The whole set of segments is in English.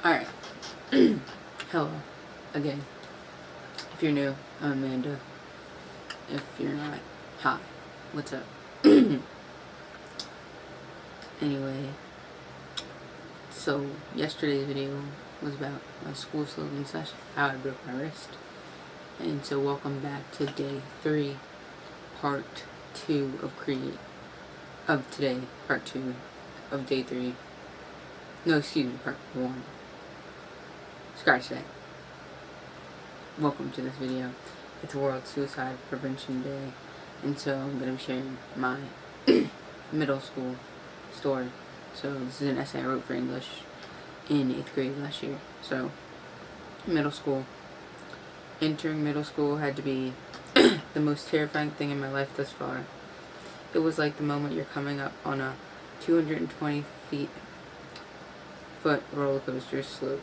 Alright. Hello. Again. If you're new, I'm Amanda. If you're not, hi. What's up? Anyway, so yesterday's video was about my school slogan session, how I broke my wrist. And so welcome back to day 3, part 2 of today, part 2 of day 3. No, excuse me, part 1. Scratch that. Welcome to this video. It's World Suicide Prevention Day, and so I'm going to be sharing my middle school story. So this is an essay I wrote for English in 8th grade last year. So, middle school. Entering middle school had to be the most terrifying thing in my life thus far. It was like the moment you're coming up on a 220 foot roller coaster slope.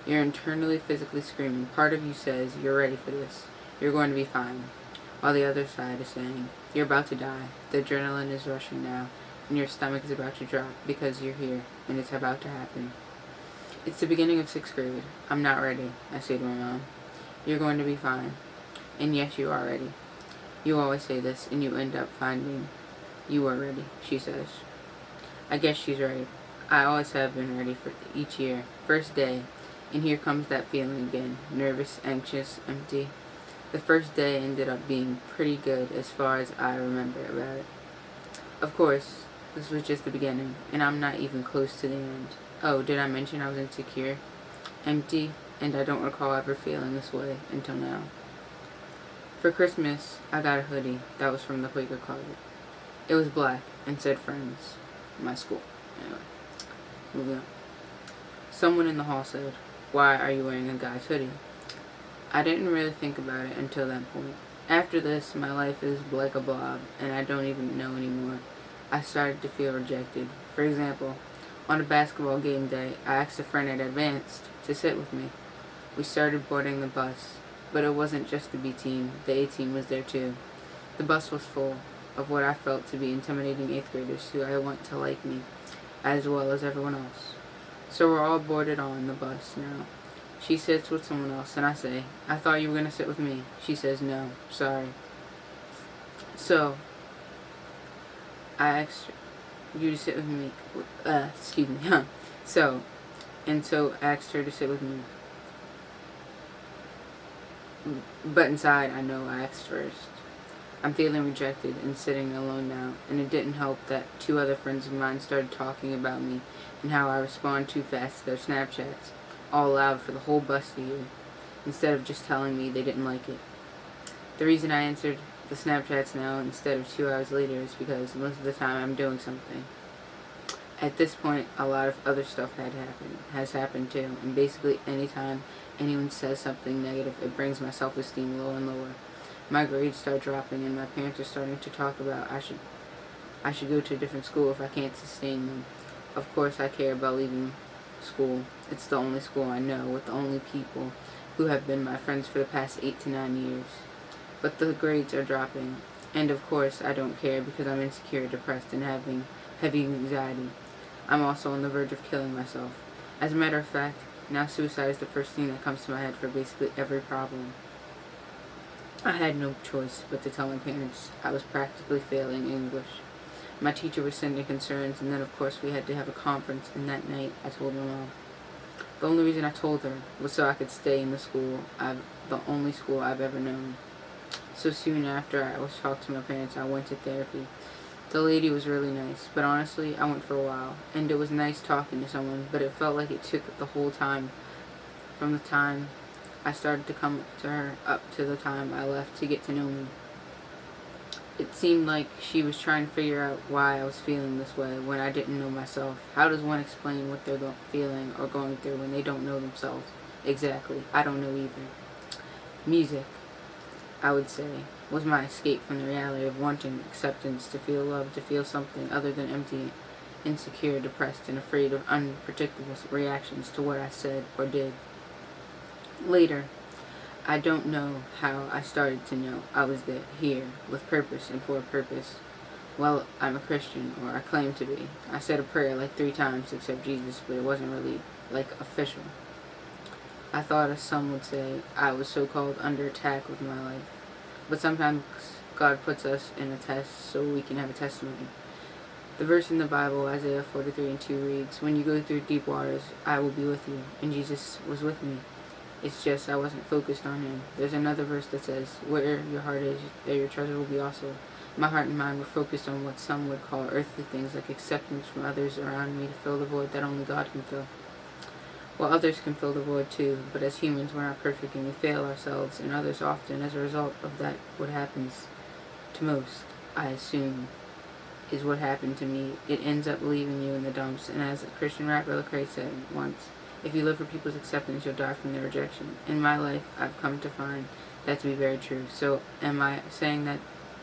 You're internally physically screaming. Part of you says, you're ready for this. You're going to be fine. While the other side is saying, you're about to die. The adrenaline is rushing now, and your stomach is about to drop because you're here, and it's about to happen. It's the beginning of 6th grade. I'm not ready, I say to my mom. You're going to be fine. And yes, you are ready. You always say this, and you end up finding you are ready, she says. I guess she's right. I always have been ready for each year. First day, and here comes that feeling again. Nervous, anxious, empty. The first day ended up being pretty good as far as I remember about it. Of course, this was just the beginning, and I'm not even close to the end. Oh, did I mention I was insecure? Empty, and I don't recall ever feeling this way until now. For Christmas, I got a hoodie that was from the Quaker Closet. It was black and said Friends. My school. Anyway, moving on. Someone in the hall said, "Why are you wearing a guy's hoodie?" I didn't really think about it until that point. After this, my life is like a blob, and I don't even know anymore. I started to feel rejected. For example, on a basketball game day, I asked a friend at Advanced to sit with me. We started boarding the bus, but it wasn't just the B team, the A team was there too. The bus was full of what I felt to be intimidating 8th graders who I want to like me, as well as everyone else. So we're all boarded on the bus now. She sits with someone else, and I say, "I thought you were going to sit with me." She says, "No, sorry." So, I asked you to sit with me, excuse me, So I asked her to sit with me. But inside, I know I asked first. I'm feeling rejected and sitting alone now, and it didn't help that 2 other friends of mine started talking about me and how I respond too fast to their Snapchats, all loud for the whole bus to hear, instead of just telling me they didn't like it. The reason I answered the Snapchats now instead of 2 hours later is because most of the time I'm doing something. At this point, a lot of other stuff has happened too, and basically anytime anyone says something negative, it brings my self-esteem lower and lower. My grades start dropping, and my parents are starting to talk about I should go to a different school if I can't sustain them. Of course, I care about leaving school. It's the only school I know, with the only people who have been my friends for the past 8 to 9 years. But the grades are dropping, and of course I don't care because I'm insecure, depressed, and having heavy anxiety. I'm also on the verge of killing myself. As a matter of fact, now suicide is the first thing that comes to my head for basically every problem. I had no choice but to tell my parents I was practically failing English. My teacher was sending concerns, and then of course we had to have a conference, and that night I told my mom. The only reason I told her was so I could stay in the only school I've ever known. So soon after I was talked to my parents, I went to therapy. The lady was really nice, but honestly, I went for a while, and it was nice talking to someone, but it felt like it took the whole time, from the time I started to come to her up to the time I left to get to know me. It seemed like she was trying to figure out why I was feeling this way when I didn't know myself. How does one explain what they're feeling or going through when they don't know themselves? Exactly. I don't know either. Music, I would say, was my escape from the reality of wanting acceptance, to feel love, to feel something other than empty, insecure, depressed, and afraid of unpredictable reactions to what I said or did. Later, I don't know how I started to know I was here with purpose and for a purpose. well, I'm a Christian, or I claim to be. I said a prayer like 3 times except Jesus, but it wasn't really like official. I thought, as some would say, I was so-called under attack with my life. But sometimes God puts us in a test so we can have a testimony. The verse in the Bible, Isaiah 43:2 reads, "When you go through deep waters, I will be with you." And Jesus was with me. It's just I wasn't focused on him. There's another verse that says, "Where your heart is, there your treasure will be also." My heart and mind were focused on what some would call earthly things, like acceptance from others around me to fill the void that only God can fill. Well, others can fill the void too, but as humans we're not perfect and we fail ourselves and others often. As a result of that, what happens to most, I assume, is what happened to me. It ends up leaving you in the dumps. And as a Christian rapper Lecrae said once, if you live for people's acceptance, you'll die from their rejection. In my life, I've come to find that to be very true. So am I saying that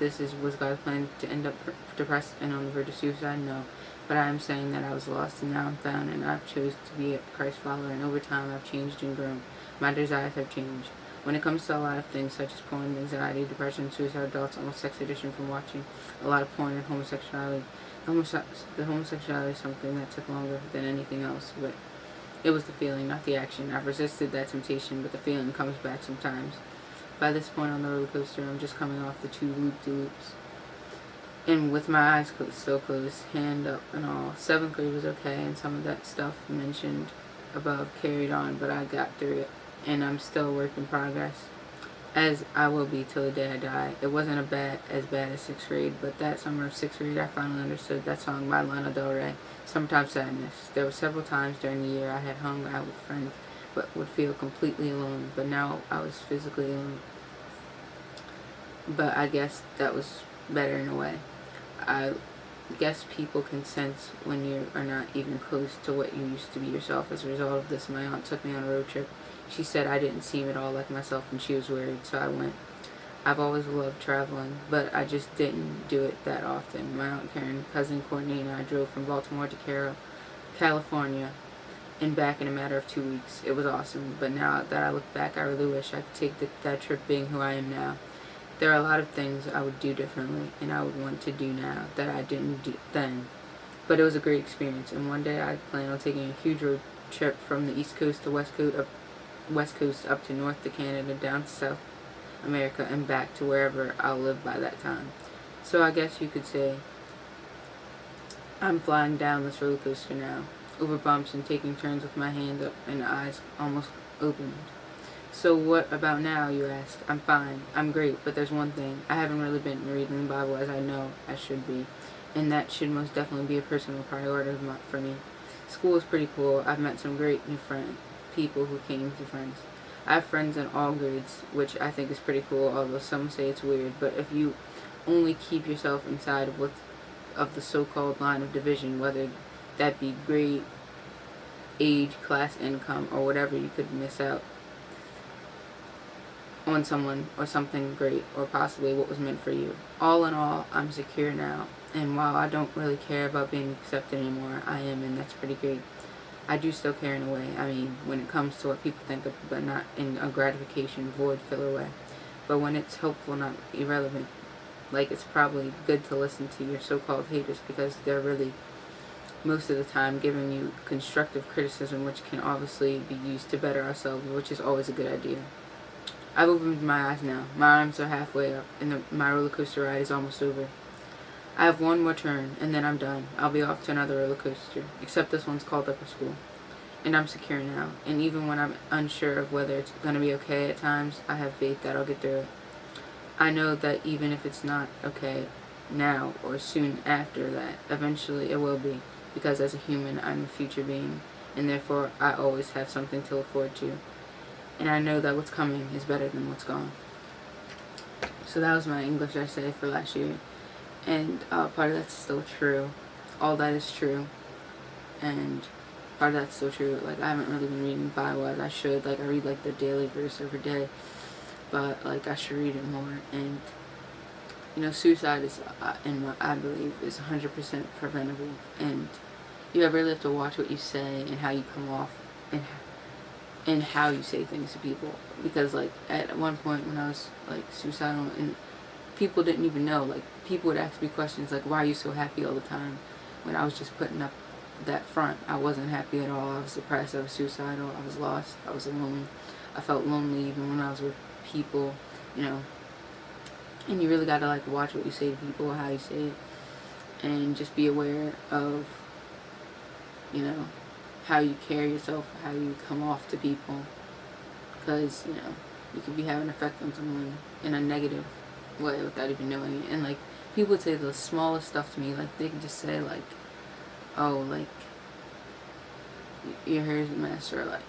was God's plan to end up depressed and on the verge of suicide? No. But I am saying that I was lost and now I'm found, and I've chosen to be a Christ follower, and over time I've changed and grown. My desires have changed. When it comes to a lot of things such as porn, anxiety, depression, suicidal thoughts, almost sex addiction from watching a lot of porn, and homosexuality, the homosexuality is something that took longer than anything else, but it was the feeling, not the action. I've resisted that temptation, but the feeling comes back sometimes. By this point on the roller coaster, I'm just coming off the 2 loop-de-loops. And with my eyes still closed, hand up and all. 7th grade was okay, and some of that stuff mentioned above carried on, but I got through it, and I'm still a work in progress, as I will be till the day I die. It wasn't as bad as 6th grade, but that summer of 6th grade, I finally understood that song by Lana Del Rey, "Summertime Sadness." There were several times during the year I had hung out with friends, but would feel completely alone, but now I was physically alone. But I guess that was better in a way. I guess people can sense when you are not even close to what you used to be yourself. As a result of this, my aunt took me on a road trip. She said I didn't seem at all like myself and she was worried, so I went. I've always loved traveling, but I just didn't do it that often. My aunt Karen, cousin Courtney, and I drove from Baltimore to California and back in a matter of 2 weeks. It was awesome, but now that I look back, I really wish I could take that trip being who I am now. There are a lot of things I would do differently and I would want to do now that I didn't do then. But it was a great experience, and one day I plan on taking a huge road trip from the East Coast to West Coast up to North to Canada, down to South America, and back to wherever I'll live by that time. So I guess you could say I'm flying down this roller coaster now, over bumps and taking turns with my hand up and eyes almost opened. So what about now, you ask? I'm fine. I'm great, but there's one thing. I haven't really been reading the Bible as I know I should be, and that should most definitely be a personal priority for me. School is pretty cool. I've met some great new people who came to friends. I have friends in all grades, which I think is pretty cool, although some say it's weird. But if you only keep yourself inside of the so-called line of division, whether that be grade, age, class, income, or whatever, you could miss out on someone or something great, or possibly what was meant for you. All in all, I'm secure now, and while I don't really care about being accepted anymore, I am, and that's pretty great. I do still care in a way. I mean, when it comes to what people think of, but not in a gratification, void filler way. But when it's helpful, not irrelevant. Like, it's probably good to listen to your so-called haters because they're really, most of the time, giving you constructive criticism, which can obviously be used to better ourselves, which is always a good idea. I've opened my eyes now. My arms are halfway up, and my roller coaster ride is almost over. I have one more turn, and then I'm done. I'll be off to another roller coaster, except this one's called upper school. And I'm secure now, and even when I'm unsure of whether it's going to be okay at times, I have faith that I'll get through it. I know that even if it's not okay now or soon after that, eventually it will be, because as a human, I'm a future being, and therefore I always have something to look forward to. And I know that what's coming is better than what's gone. So that was my English essay for last year. And part of that's still true. All that is true. And part of that's still true. Like, I haven't really been reading the Bible as I should. Like, I read, like, the daily verse every day. But, like, I should read it more. And, you know, suicide is, I believe, is 100% preventable. And you really have to watch what you say and how you come off. And how you say things to people, because like at one point when I was like suicidal and people didn't even know, like people would ask me questions like, why are you so happy all the time? When I was just putting up that front. I wasn't happy at all. I was depressed. I was suicidal. I was lost. I was alone. I felt lonely even when I was with people, you know. And you really got to like watch what you say to people, how you say it, and just be aware of, you know, how you carry yourself, how you come off to people, because, you know, you could be having an effect on someone in a negative way without even knowing it. And like, people would say the smallest stuff to me, like they could just say like, oh, like, your hair's a mess, or like,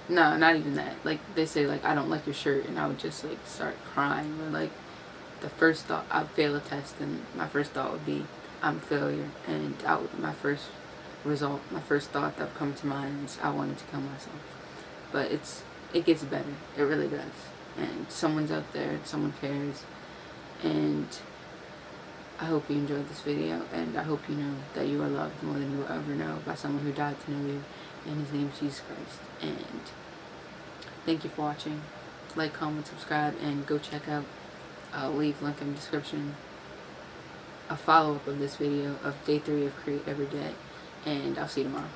no, not even that, like, they say like, I don't like your shirt, and I would just like start crying, or like, the first thought, I'd fail a test, and my first thought would be, I'm a failure, and my first thought that would come to mind is, I wanted to kill myself. But it gets better, it really does, and someone's out there, someone cares, and I hope you enjoyed this video, and I hope you know that you are loved more than you will ever know by someone who died to know you, and his name is Jesus Christ. And thank you for watching. Like, comment, subscribe, and go check out, I'll leave link in the description, a follow-up of this video of day 3 of Create Every Day, and I'll see you tomorrow.